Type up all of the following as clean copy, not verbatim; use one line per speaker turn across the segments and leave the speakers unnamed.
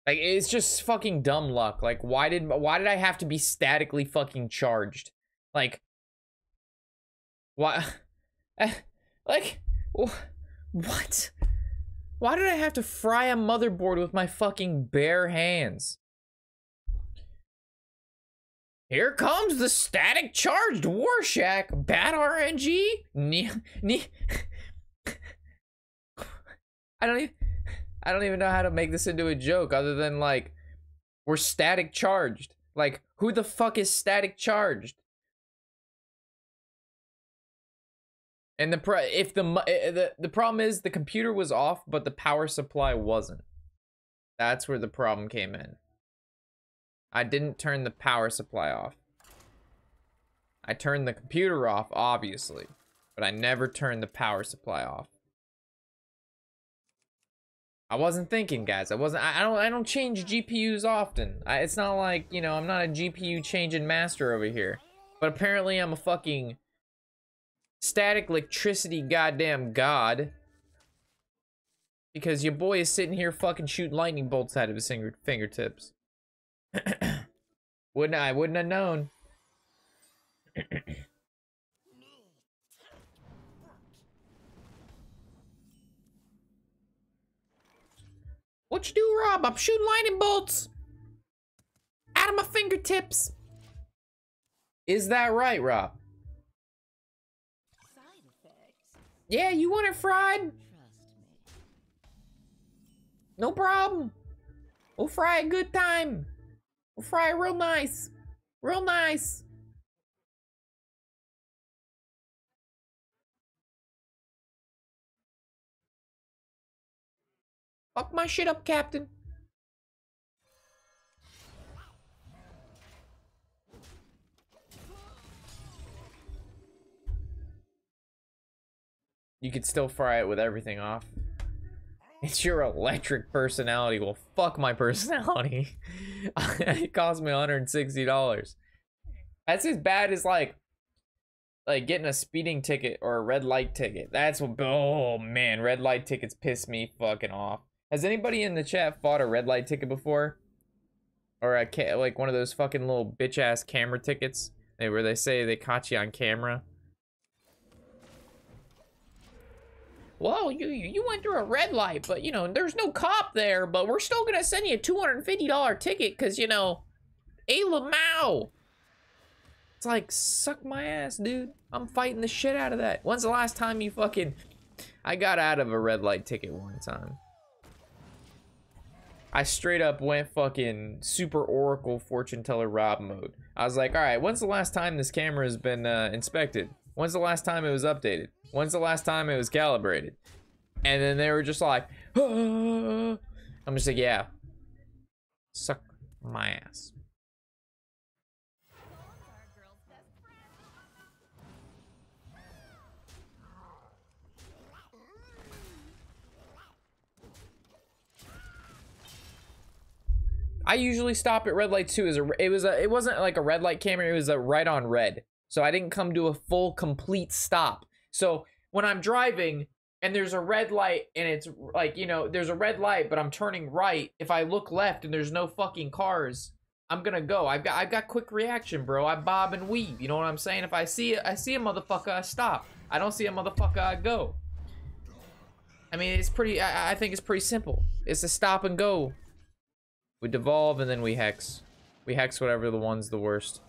Like, it's just fucking dumb luck. Like, why did I have to be statically fucking charged? Like, why? Like, what? Why did I have to fry a motherboard with my fucking bare hands? Here comes the static charged War Shack. Bad RNG? I don't even know how to make this into a joke other than like we're static charged. Like, who the fuck is static charged? And the problem is the computer was off, but the power supply wasn't. That's where the problem came in. I didn't turn the power supply off. I turned the computer off, obviously, but I never turned the power supply off. I wasn't thinking, guys. I don't change GPUs often. It's not like, you know, I'm not a GPU changing master over here. But apparently I'm a fucking static electricity goddamn god. Because your boy is sitting here fucking shooting lightning bolts out of his fingertips. I wouldn't have known. What you do, Rob? I'm shooting lightning bolts out of my fingertips. Is that right, Rob?
Side effects.
Yeah, you want it fried?
Trust me.
No problem. We'll fry a good time. We'll fry it real nice. Real nice. Fuck my shit up, Captain. You could still fry it with everything off. It's your electric personality. Well, fuck my personality. It cost me $160. That's as bad as like getting a speeding ticket or a red light ticket. That's what, oh man, red light tickets piss me fucking off. Has anybody in the chat fought a red light ticket before? Or like one of those fucking little bitch ass camera tickets where they say they caught you on camera? Well, you went through a red light, but you know, there's no cop there, but we're still gonna send you a $250 ticket because, you know, Lamau. It's like, suck my ass, dude. I'm fighting the shit out of that. When's the last time you fucking... I got out of a red light ticket one time. I straight up went fucking super Oracle fortune teller Rob mode. I was like, all right, when's the last time this camera has been inspected? When's the last time it was updated? When's the last time it was calibrated? And then they were just like, ah. I'm just like, yeah. Suck my ass. I usually stop at red light too. It wasn't like a red light camera, it was a right on red. So I didn't come to a full complete stop. So when I'm driving and there's a red light and it's like, you know, there's a red light but I'm turning right, if I look left and there's no fucking cars, I'm gonna go. I've got quick reaction, bro. I bob and weave, you know what I'm saying? If I see a motherfucker, I stop. I don't see a motherfucker, I go. I mean, it's pretty, I think it's pretty simple. It's a stop and go. We devolve and then we hex. We hex whatever the one's the worst.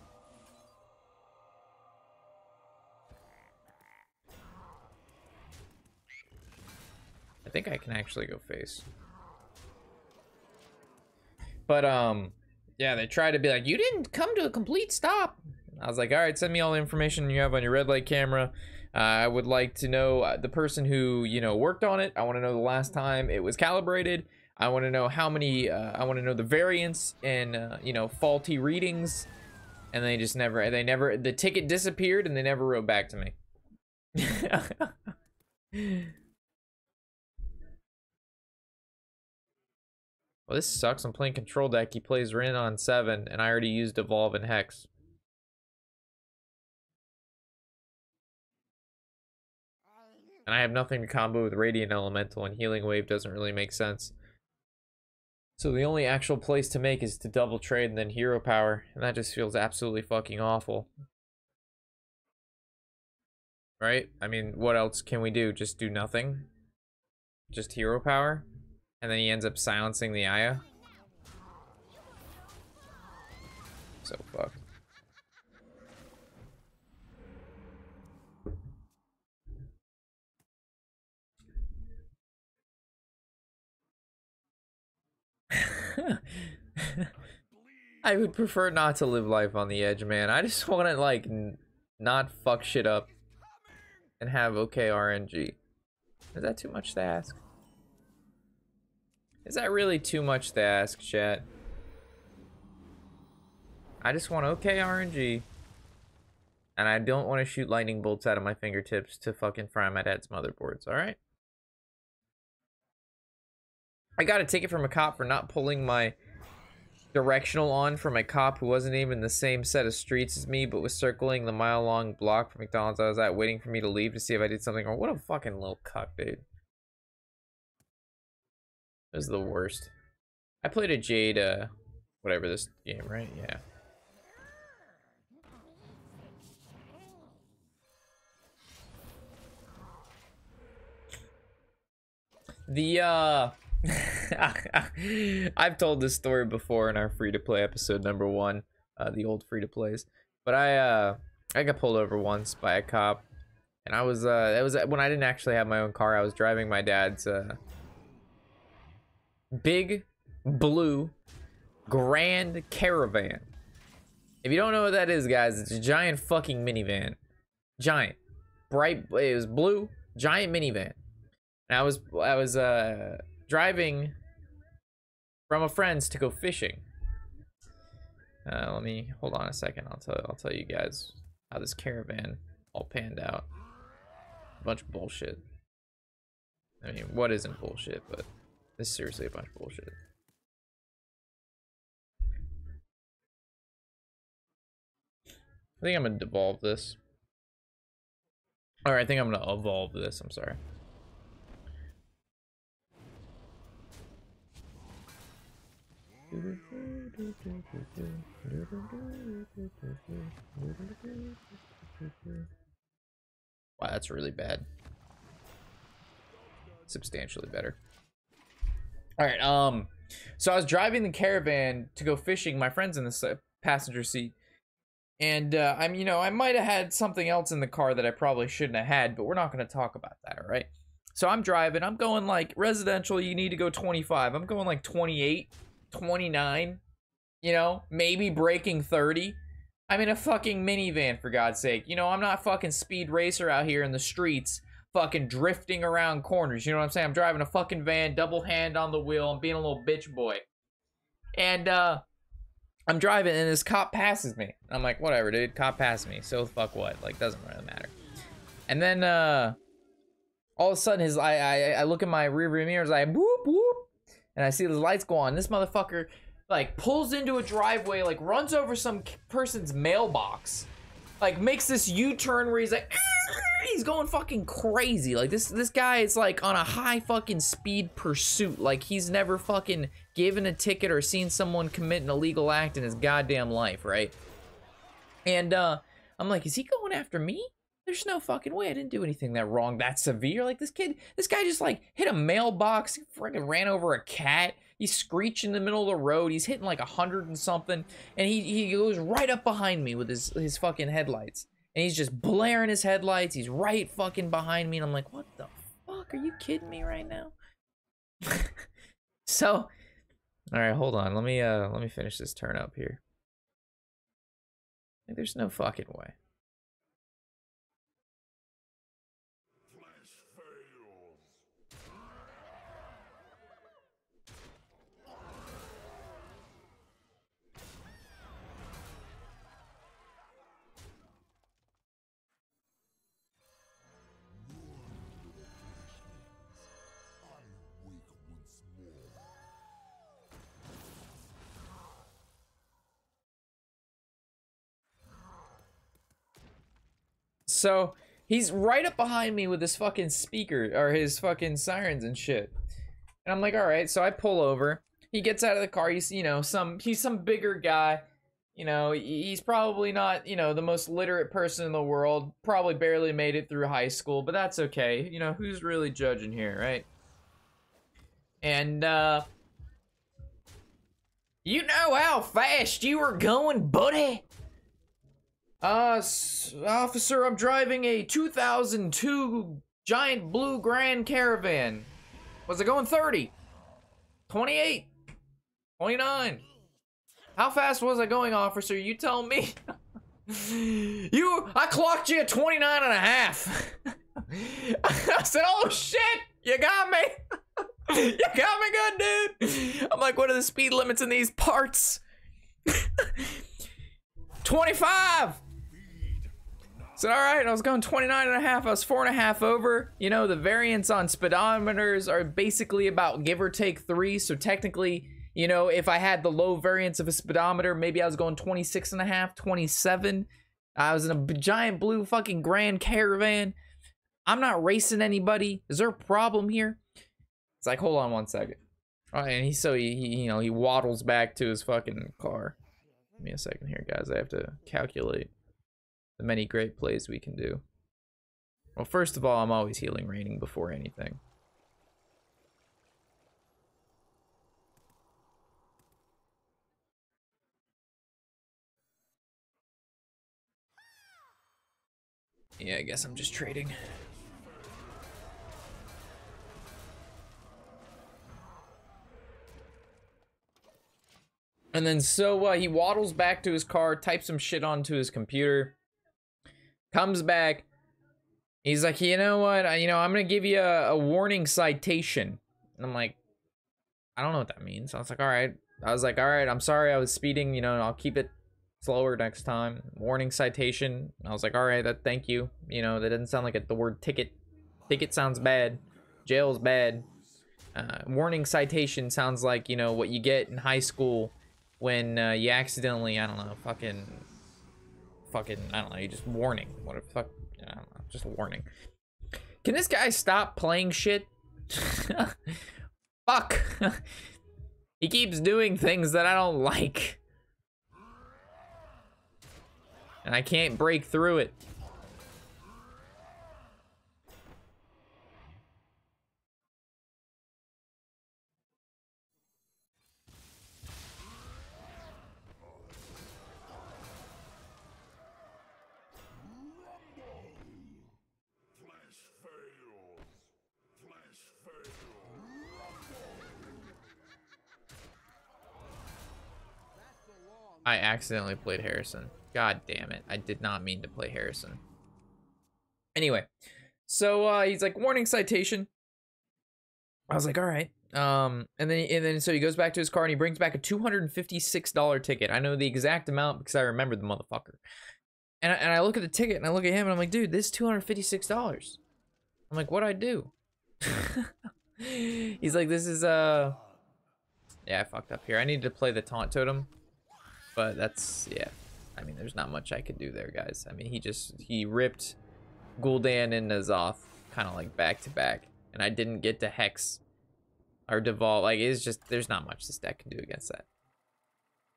I think I can actually go face. But yeah, they try to be like, you didn't come to a complete stop. I was like, all right, send me all the information you have on your red light camera. I would like to know the person who, you know, worked on it. I want to know the last time it was calibrated. I want to know how many, I want to know the variance in, you know, faulty readings. And they just never, the ticket disappeared and they never wrote back to me. Well, this sucks. I'm playing control deck. He plays Rin on 7 and I already used Evolve and Hex. And I have nothing to combo with Radiant Elemental, and Healing Wave doesn't really make sense. So the only actual place to make is to double trade and then hero power. And that just feels absolutely fucking awful. Right? I mean, what else can we do? Just do nothing? Just hero power? And then he ends up silencing the Aya? So fucked. I would prefer not to live life on the edge, man. I just want to, like, not fuck shit up and have okay RNG. Is that too much to ask? Is that really too much to ask, chat? I just want okay RNG. And I don't want to shoot lightning bolts out of my fingertips to fucking fry my dad's motherboards, alright? I got a ticket from a cop for not pulling my directional on from a cop who wasn't even in the same set of streets as me, but was circling the mile-long block from McDonald's I was at, waiting for me to leave to see if I did something wrong. What a fucking little cuck, dude. This is the worst. I played a Jade, whatever this game, right? Yeah. I've told this story before in our free-to-play episode number 1, the old free-to-plays. But I got pulled over once by a cop, and it was when I didn't actually have my own car. I was driving my dad's big blue Grand Caravan. If you don't know what that is, guys, it's a giant fucking minivan. Giant, bright. It was blue, giant minivan. And I was driving from a friend's to go fishing. Let me hold on a second. I'll tell you guys how this caravan all panned out. A bunch of bullshit. I mean, what isn't bullshit? But this is seriously a bunch of bullshit. I think I'm gonna devolve this. Or I think I'm gonna evolve this. I'm sorry. Wow, that's really bad. Substantially better. All right, so I was driving the caravan to go fishing. My friend's in the passenger seat, and I might have had something else in the car that I probably shouldn't have had, but we're not going to talk about that. All right. So I'm driving. I'm going like residential. You need to go 25. I'm going like 28, 29. You know, maybe breaking 30. I'm in a fucking minivan, for God's sake. You know, I'm not fucking Speed Racer out here in the streets, fucking drifting around corners. You know what I'm saying? I'm driving a fucking van, double hand on the wheel. I'm being a little bitch boy. And, I'm driving and this cop passes me. I'm like, whatever, dude. Cop passed me. So fuck what? Like, doesn't really matter. And then, all of a sudden, I look in my rearview mirrors, I whoop, whoop. And I see the lights go on. This motherfucker, like, pulls into a driveway, like, runs over some person's mailbox, like, makes this U-turn where he's like, he's going fucking crazy. Like, this guy is, like, on a high fucking speed pursuit. Like, he's never fucking given a ticket or seen someone commit an illegal act in his goddamn life, right? And, I'm like, is he going after me? There's no fucking way. I didn't do anything that wrong, that severe. Like, this guy just, like, hit a mailbox, freaking ran over a cat. He's screeching in the middle of the road. He's hitting like 100 and something. And he goes right up behind me with his fucking headlights. And he's just blaring his headlights. He's right fucking behind me. And I'm like, what the fuck? Are you kidding me right now? So, all right, hold on. Let me finish this turn up here. Like, there's no fucking way. So he's right up behind me with his fucking speaker or his fucking sirens and shit. And I'm like, all right. So I pull over. He gets out of the car. He's, you know, he's some bigger guy. You know, he's probably not, you know, the most literate person in the world. Probably barely made it through high school, but that's okay. You know, who's really judging here, right? And, you know how fast you were going, buddy? Officer, I'm driving a 2002 giant blue Grand Caravan. Was it going 30? 28? 29? How fast was I going, officer? You tell me. I clocked you at 29 and a half. I said, oh shit, you got me. You got me good, dude. I'm like, what are the speed limits in these parts? 25. So, all right, I was going 29 and a half. I was 4.5 over. You know, the variance on speedometers are basically about give or take 3. So technically, you know, if I had the low variance of a speedometer, maybe I was going 26 and a half, 27. I was in a giant blue fucking Grand Caravan. I'm not racing anybody. Is there a problem here? It's like, hold on one second. All right, and he waddles back to his fucking car. Give me a second here, guys. I have to calculate the many great plays we can do. Well, first of all, I'm always healing raining before anything. Yeah, I guess I'm just trading. And then so he waddles back to his car, types some shit onto his computer, comes back. He's like, you know what? I'm gonna give you a warning citation. And I'm like, I don't know what that means. I was like, all right. I'm sorry, I was speeding. You know, I'll keep it slower next time. Warning citation. I was like, all right, thank you. You know, that doesn't sound like the word ticket. Ticket sounds bad. Jail's bad. Warning citation sounds like, you know, what you get in high school when you accidentally, I don't know, fucking, I don't know, you just warning. What the fuck? I don't know, just a warning. Can this guy stop playing shit? Fuck. He keeps doing things that I don't like. And I can't break through it. I accidentally played Harrison. God damn it. I did not mean to play Harrison. Anyway, so he's like, warning citation. I was like, all right. And then so he goes back to his car and he brings back a $256 ticket. I know the exact amount because I remember the motherfucker. And I look at the ticket and I look at him and I'm like, dude, this is $256. I'm like, what'd I do? He's like, this is yeah, I fucked up here. I need to play the taunt totem. But that's, yeah. I mean, there's not much I could do there, guys. I mean, he ripped Gul'dan and N'Zoth kind of like back to back. And I didn't get to Hex or Devolve. Like, it's just, there's not much this deck can do against that.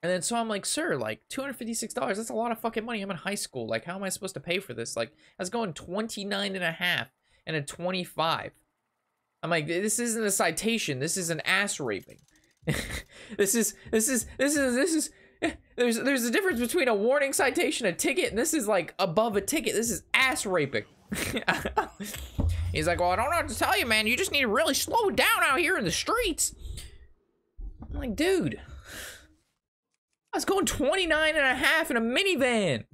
And then so I'm like, sir, like $256, that's a lot of fucking money. I'm in high school. Like, how am I supposed to pay for this? Like, I was going 29 and a half and a 25. I'm like, this isn't a citation. This is an ass raping. This is there's a difference between a warning citation, a ticket, and this is like above a ticket. This is ass raping. He's like, well, I don't know what to tell you, man. You just need to really slow down out here in the streets. I'm like, dude, I was going 29 and a half in a minivan.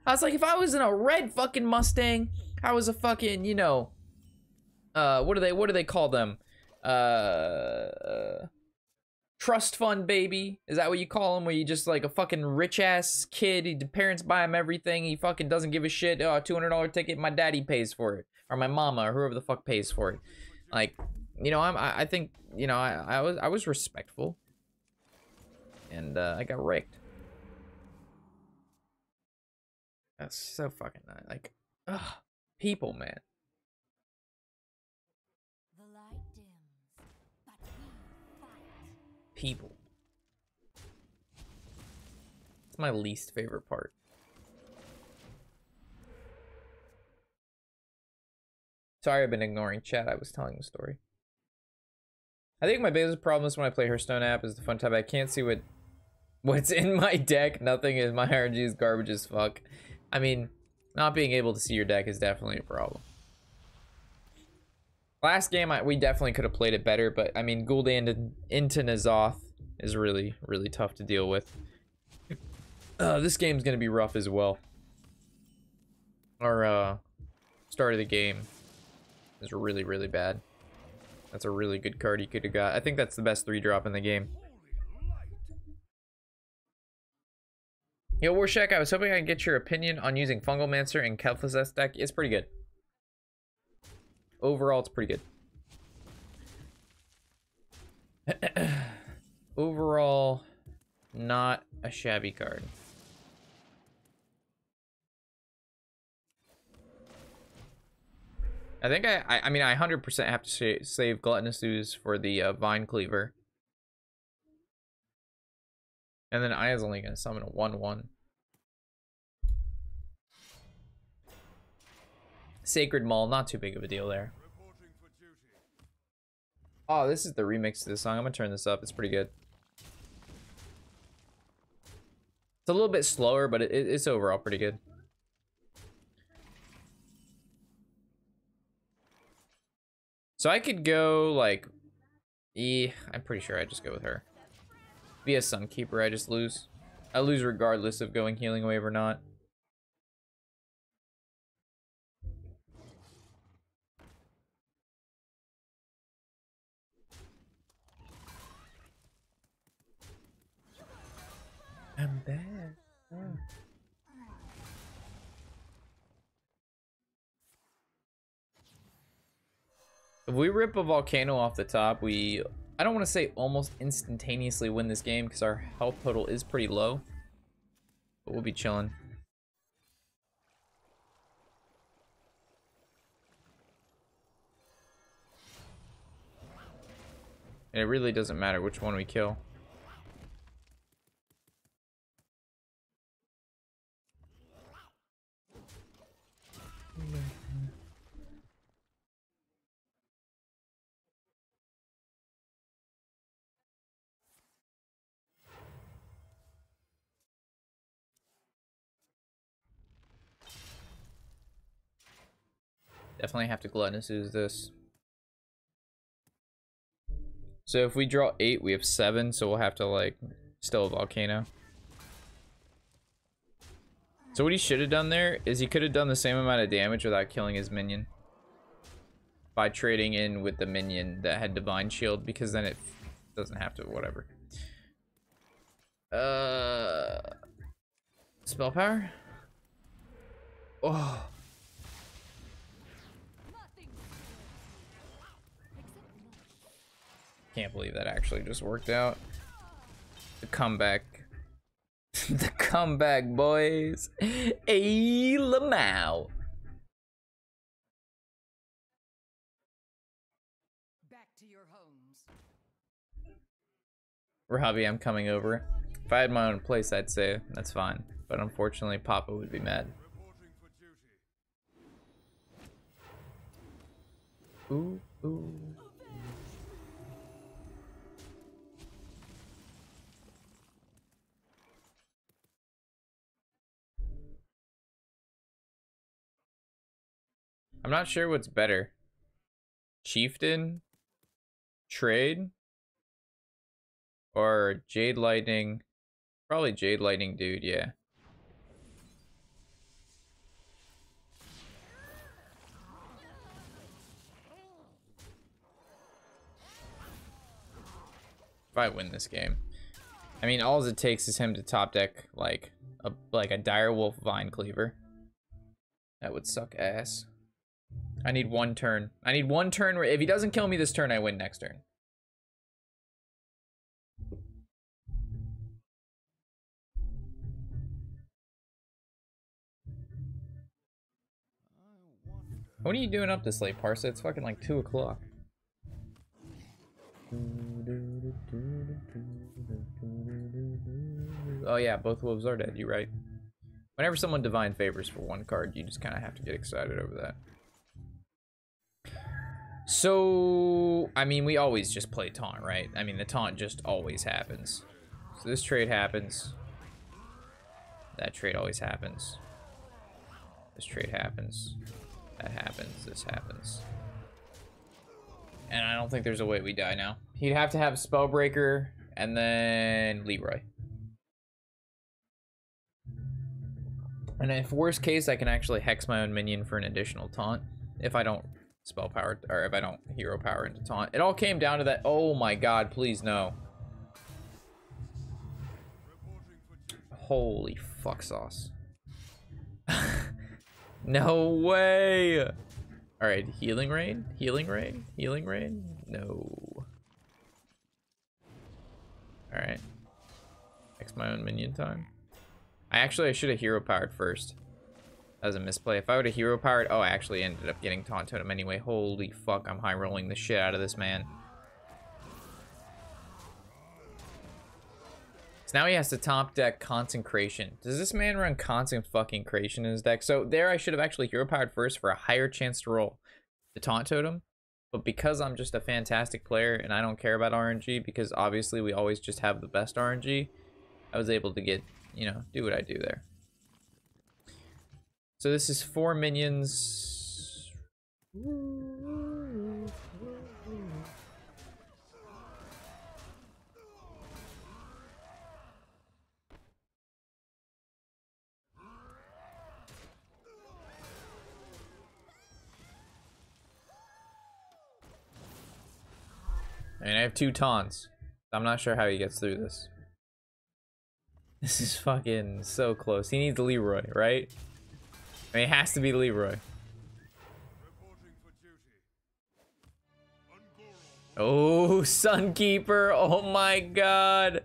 I was like, if I was in a red fucking Mustang, I was a fucking, you know, what do they call them? Trust fund baby. Is that what you call him? Where you just like a fucking rich ass kid, the parents buy him everything, he fucking doesn't give a shit. Oh, $200 ticket, my daddy pays for it, or my mama, or whoever the fuck pays for it. Like, you know, I think, you know, I was respectful, and I got raked. That's so fucking nice. Like, ugh, people, man. people. It's my least favorite part. Sorry, I've been ignoring chat. I was telling the story. I think my biggest problem is when I play Hearthstone app is the fun tab. I can't see what's in my deck. Nothing is. My RNG is garbage as fuck. I mean, not being able to see your deck is definitely a problem. Last game, we definitely could have played it better, but I mean, Gul'dan into N'Zoth is really, really tough to deal with. This game's gonna be rough as well. Our start of the game is really, really bad. That's a really good card he could have got. I think that's the best 3-drop in the game. Yo, Warshak, I was hoping I could get your opinion on using Fungalmancer in Kel'Thuz's deck. It's pretty good. Overall, it's pretty good. Overall, not a shabby card. I think I mean, I 100% have to save Gluttonous Ooze for the Vine Cleaver. And then Aya's only going to summon a 1/1. Sacred Maul, not too big of a deal there. Oh, this is the remix to this song. I'm gonna turn this up. It's pretty good. It's a little bit slower, but it's overall pretty good. So I could go like I'm pretty sure I just go with her. Be a Sunkeeper, I just lose. I lose regardless of going Healing Wave or not. I'm bad. Oh. If we rip a Volcano off the top, I don't want to say almost instantaneously win this game because our health total is pretty low. But we'll be chilling. And it really doesn't matter which one we kill. Definitely have to Gluttonous Ooze this. So if we draw 8, we have 7, so we'll have to like still a Volcano. So what he should have done there is he could have done the same amount of damage without killing his minion. By trading in with the minion that had Divine Shield, because then it doesn't have to, whatever. Spell power? Oh. Can't believe that actually just worked out. The comeback. The comeback, boys. Hey, Lamau.
Back to your homes.
Robbie, I'm coming over. If I had my own place, I'd say that's fine. But unfortunately, Papa would be mad. Ooh, ooh. I'm not sure what's better. Chieftain? Trade? Or Jade Lightning? Probably Jade Lightning, dude, yeah. If I win this game. I mean, all it takes is him to top deck like a Direwolf Vine Cleaver. That would suck ass. I need one turn. I need one turn where if he doesn't kill me this turn, I win next turn. What are you doing up this late, Parsa? It's fucking like 2 o'clock. Oh yeah, both wolves are dead. You're right. Whenever someone divine favors for one card, you just kind of have to get excited over that. So, I mean, we always just play taunt, right? I mean, the taunt just always happens. So this trade happens. That trade always happens. This trade happens. That happens. This happens. And I don't think there's a way we die now. He'd have to have Spellbreaker and then Leroy. And if worst case, I can actually hex my own minion for an additional taunt. If I don't spell power, or if I don't hero power into taunt. It all came down to that. Oh my god, please no. Holy fuck sauce. No way. All right, healing rain, healing rain, healing rain. No. All right. Hex my own minion time. I should have hero powered first. That was a misplay. If I would have hero powered, oh, I actually ended up getting taunt totem anyway. Holy fuck, I'm high rolling the shit out of this man. So now he has to top deck Consecration. Does this man run Constant fucking Creation in his deck? So there I should have actually hero powered first for a higher chance to roll the taunt totem. But because I'm just a fantastic player and I don't care about RNG, because obviously we always just have the best RNG, I was able to get, you know, do what I do there. So this is 4 minions. And I have 2 taunts. I'm not sure how he gets through this. This is fucking so close. He needs Leroy, right? I mean, it has to be Leroy. Oh, Sunkeeper. Oh my god.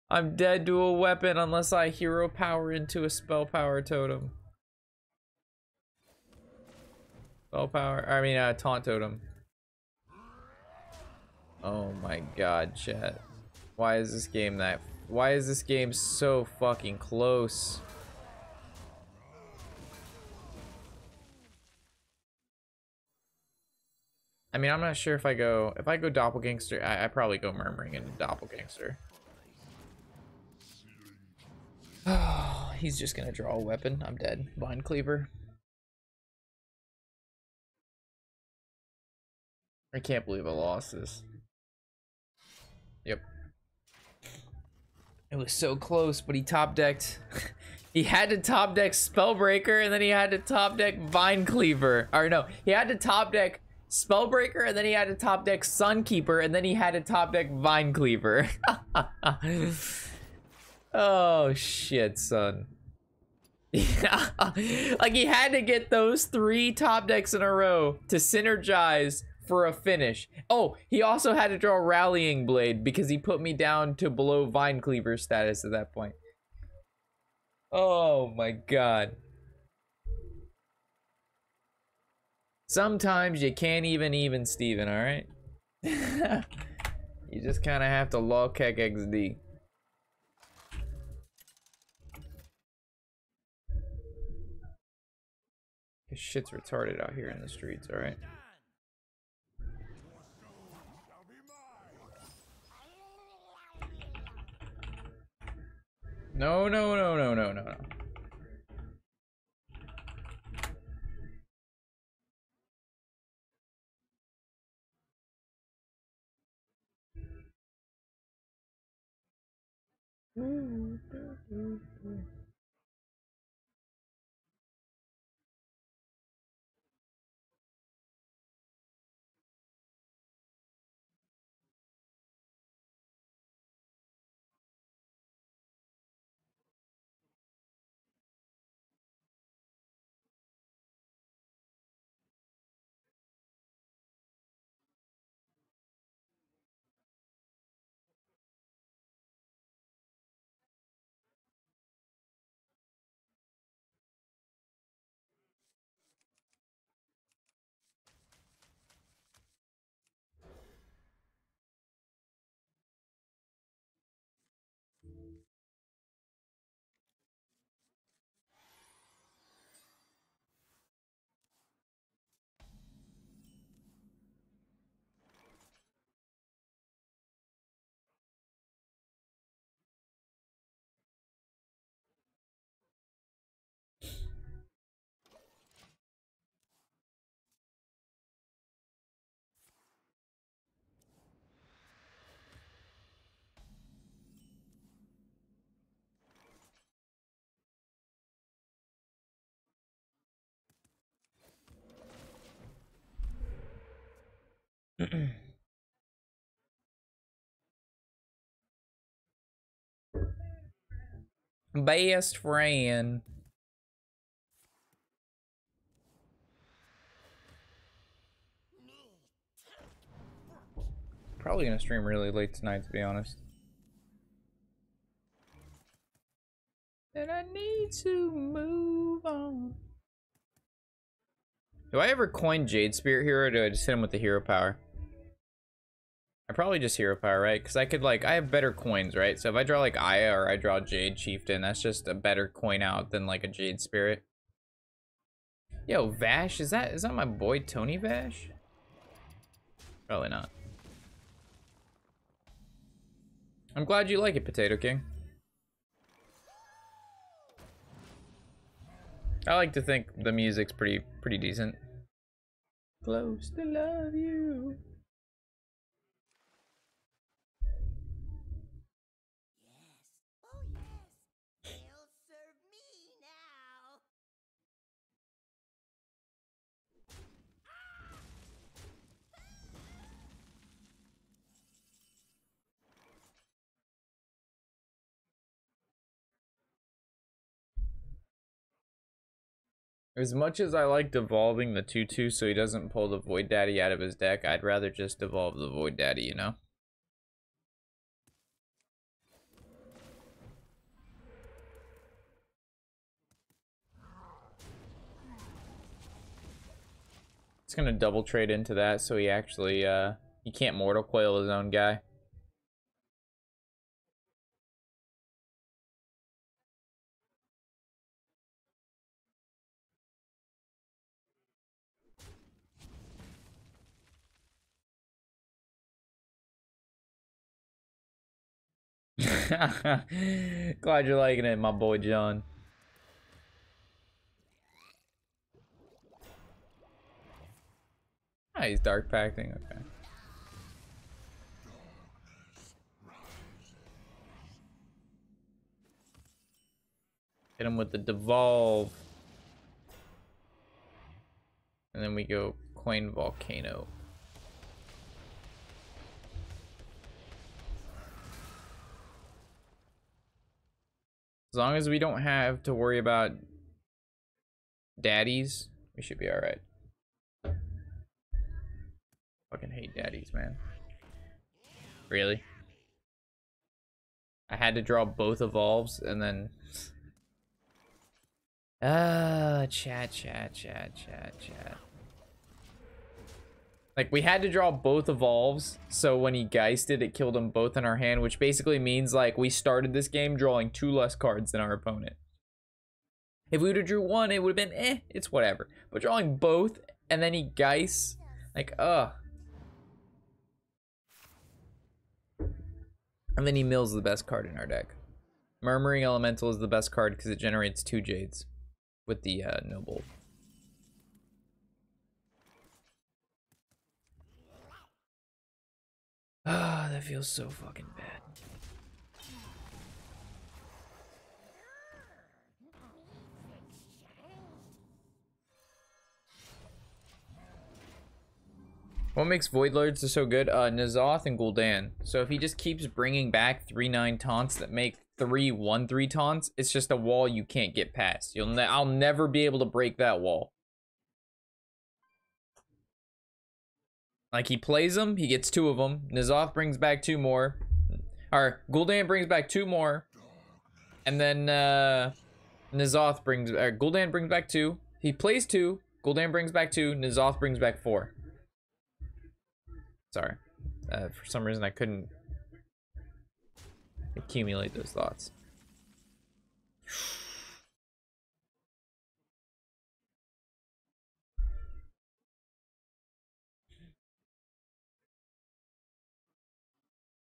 I'm dead to a weapon unless I hero power into a spell power totem. Spell power. I mean, taunt totem. Oh my god, chat. Why is this game that... Why is this game so fucking close? I mean, I'm not sure if I go Doppelgangster, I probably go Murmuring into Doppelgangster. Oh, he's just gonna draw a weapon. I'm dead. Vine Cleaver. I can't believe I lost this. Yep. It was so close, but he top decked. He had to top deck Spellbreaker, and then he had to top deck Vine Cleaver. Or no, he had to top deck Spellbreaker, and then he had to top deck Sunkeeper, and then he had to top deck Vine Cleaver. Oh shit, son. Like, he had to get those 3 top decks in a row to synergize for a finish. Oh, he also had to draw Rallying Blade because he put me down to below Vine Cleaver status at that point. Oh my god. Sometimes you can't even Steven, alright? You just kind of have to lol kek XD. This shit's retarded out here in the streets, alright? No, no, no, no, no, no, no. Best friend. Probably gonna stream really late tonight, to be honest. And I need to move on. Do I ever coin Jade Spirit Hero, or do I just hit him with the hero power? I probably just hero power, right? Because I could, like, I have better coins, right? So if I draw, like, Aya or I draw Jade Chieftain, that's just a better coin out than, like, a Jade Spirit. Yo, Vash, is that my boy Tony Vash? Probably not. I'm glad you like it, Potato King. I like to think the music's pretty decent. Close to love you. As much as I like devolving the 2/2 so he doesn't pull the Void Daddy out of his deck, I'd rather just devolve the Void Daddy, you know? It's gonna double trade into that so he actually, he can't Mortal Coil his own guy. Glad you're liking it, my boy John. Ah, he's dark pacting, okay. Hit him with the devolve. And then we go Coin Volcano. As long as we don't have to worry about daddies, we should be alright. Fucking hate daddies, man. Really? I had to draw both evolves and then... chat. Like, we had to draw both evolves, so when he geisted, it killed them both in our hand, which basically means, like, we started this game drawing 2 less cards than our opponent. If we would have drew 1, it would have been, it's whatever. But drawing both, and then he geists, like, ugh. And then he mills the best card in our deck. Murmuring Elemental is the best card because it generates 2 Jades with the Noble. Ah, that feels so fucking bad. What makes Void Lords so good? N'Zoth and Gul'dan. So if he just keeps bringing back 3/9 taunts that make 3 1/3 taunts, it's just a wall you can't get past. I'll never be able to break that wall. Like, he plays them, he gets 2 of them. N'Zoth brings back 2 more. Or Gul'dan brings back 2 more. And then N'Zoth brings Gul'dan brings back 2. He plays 2. Gul'dan brings back 2. N'Zoth brings back 4. Sorry. For some reason I couldn't accumulate those thoughts.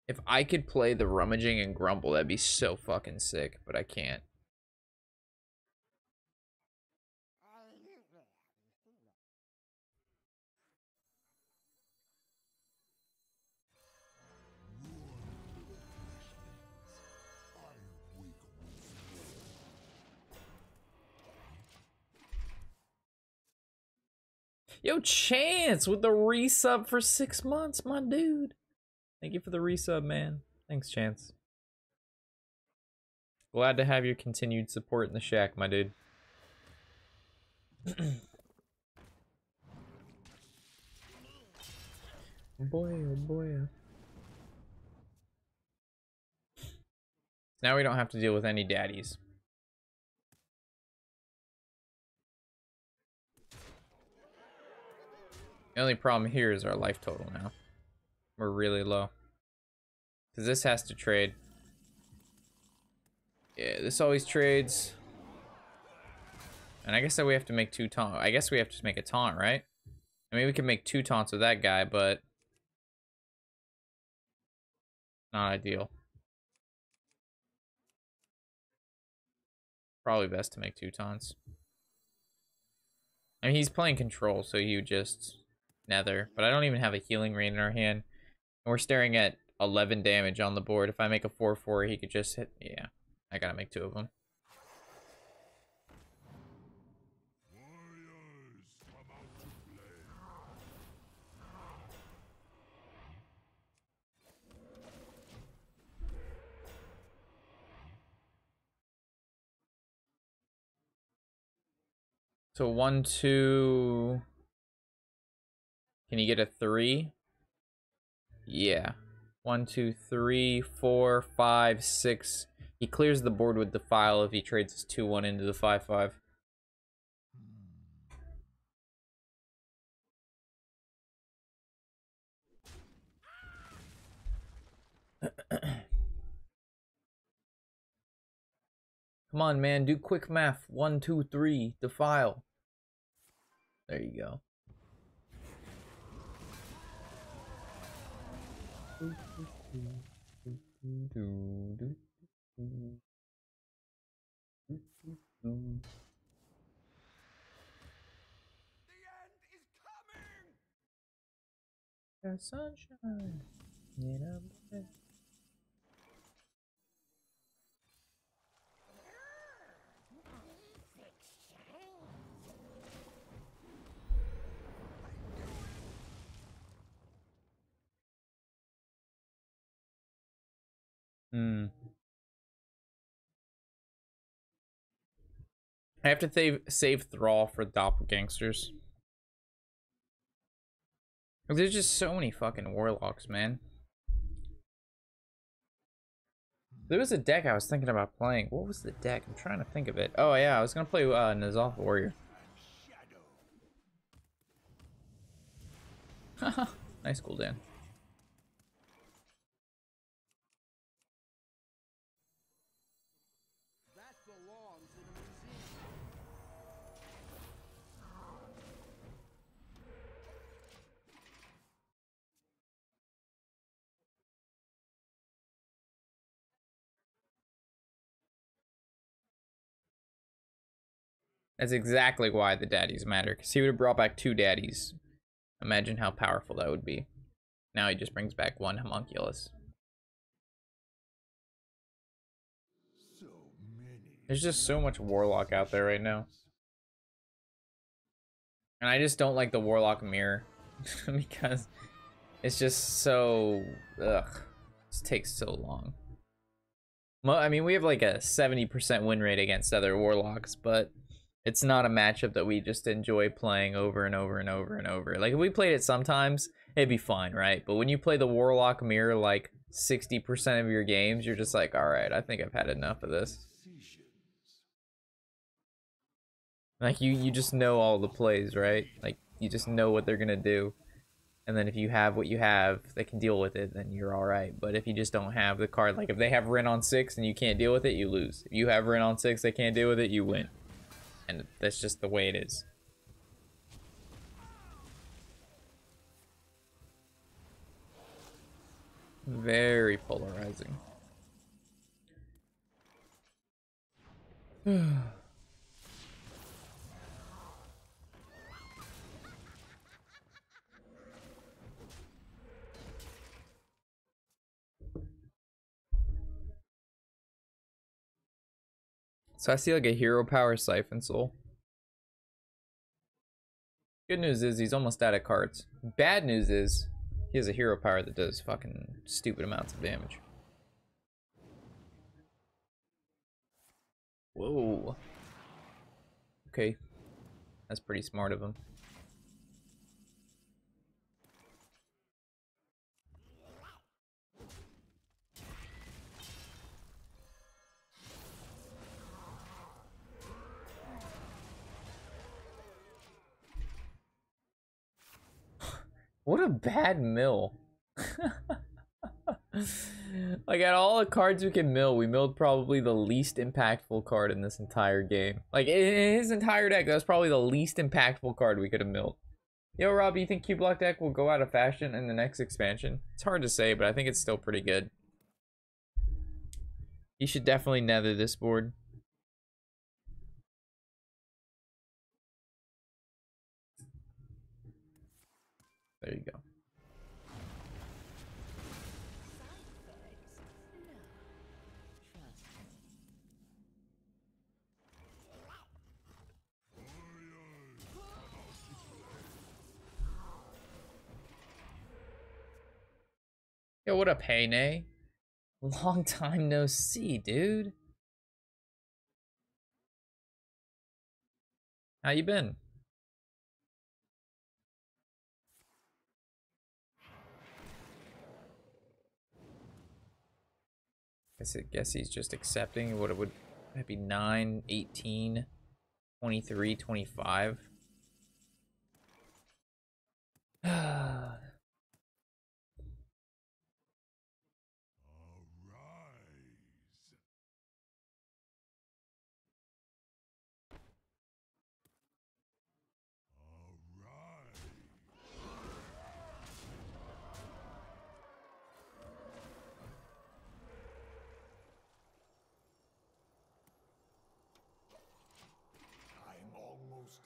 If I could play the Rummaging and Grumble, that'd be so fucking sick, but I can't. Yo, Chance with the resub for 6 months, my dude. Thank you for the resub, man. Thanks, Chance. Glad to have your continued support in the shack, my dude. Boy, oh boy. Now we don't have to deal with any daddies. The only problem here is our life total now. We're really low. Because this has to trade. Yeah, this always trades. And I guess that we have to make 2 taunts. I guess we have to make a taunt, right? I mean, we can make 2 taunts with that guy, but not ideal. Probably best to make 2 taunts. I mean, he's playing control, so you just nether. But I don't even have a healing rain in our hand. And we're staring at 11 damage on the board. If I make a 4/4, he could just hit. Yeah, I gotta make 2 of them. So 1, 2. Can you get a 3? Yeah. 1, 2, 3, 4, 5, 6. He clears the board with Defile if he trades his 2/1 into the 5/5. Come on, man, do quick math. 1, 2, 3, Defile. There you go. The sunshine. I have to save Thrall for Doppelgangsters. There's just so many fucking warlocks, man. There was a deck I was thinking about playing. What was the deck? I'm trying to think of it. Oh yeah, I was gonna play Nizalth Warrior. Haha, nice cooldown. That's exactly why the daddies matter, because he would have brought back 2 daddies. Imagine how powerful that would be. Now he just brings back 1 homunculus. There's just so much warlock out there right now. And I just don't like the warlock mirror. Because it's just so... Ugh. This takes so long. Well, I mean, we have like a 70% win rate against other warlocks, but... It's not a matchup that we just enjoy playing over and over and over and over. Like, if we played it sometimes, it'd be fine, right? But when you play the Warlock Mirror like 60% of your games, you're just like, alright, I think I've had enough of this. Like, you just know all the plays, right? Like, you just know what they're gonna do. And then if you have what you have that can deal with it, then you're alright. But if you just don't have the card, like if they have Rin on 6 and you can't deal with it, you lose. If you have Rin on 6, they can't deal with it, you win. And that's just the way it is. Very polarizing. So I see like a hero power Siphon Soul. Good news is he's almost out of cards. Bad news is he has a hero power that does fucking stupid amounts of damage. Whoa. Okay. That's pretty smart of him. What a bad mill. Like, out of all the cards we can mill, we milled probably the least impactful card in this entire game. Like, in his entire deck, that was probably the least impactful card we could have milled. Yo, Rob, you think Q-Block deck will go out of fashion in the next expansion? It's hard to say, but I think it's still pretty good. You should definitely nether this board. There you go. Yo, what up, Hey Nay? Long time no see, dude. How you been? Guess he's just accepting what it would be 9, 18, 23, 25.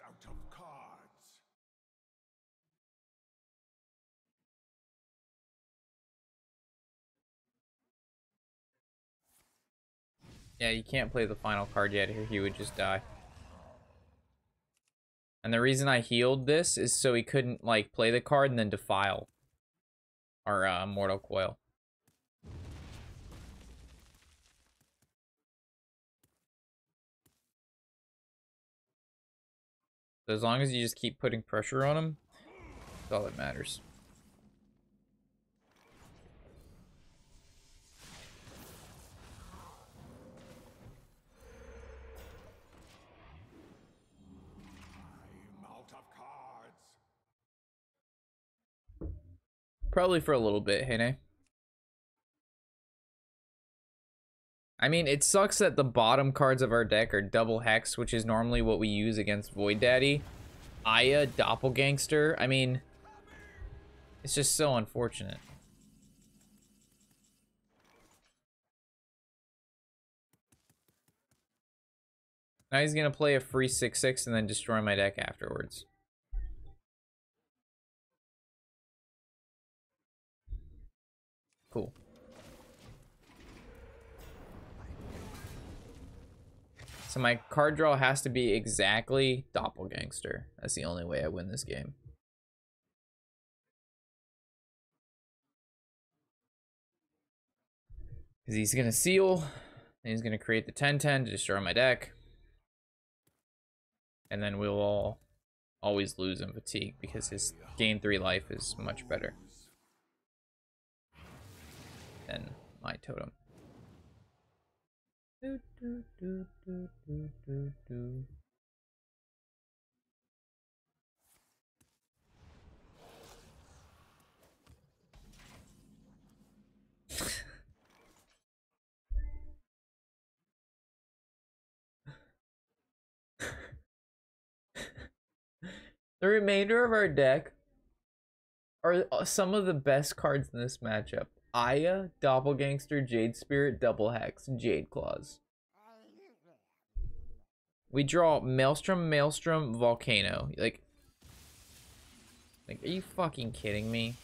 Out of cards.
Yeah, you can't play the final card yet, or he would just die. And the reason I healed this is so he couldn't, like, play the card and then defile our Mortal Coil. So as long as you just keep putting pressure on him, that's all that matters.
I'm out of cards.
Probably for a little bit, Hene. I mean, it sucks that the bottom cards of our deck are double hex, which is normally what we use against Void Daddy. Aya, Doppelgangster. I mean, it's just so unfortunate. Now he's gonna play a free 6/6 and then destroy my deck afterwards. Cool. So my card draw has to be exactly Doppelgangster. That's the only way I win this game. Because he's going to seal, and he's going to create the 10/10 to destroy my deck. And then we'll all always lose in fatigue because his gain 3 life is much better than my totem. Do, do, do, do, do, do, do. The remainder of our deck are some of the best cards in this matchup. Aya, Doppelgangster, Jade Spirit, Double Hex, Jade Claws. We draw Maelstrom, Maelstrom, Volcano. Like, are you fucking kidding me?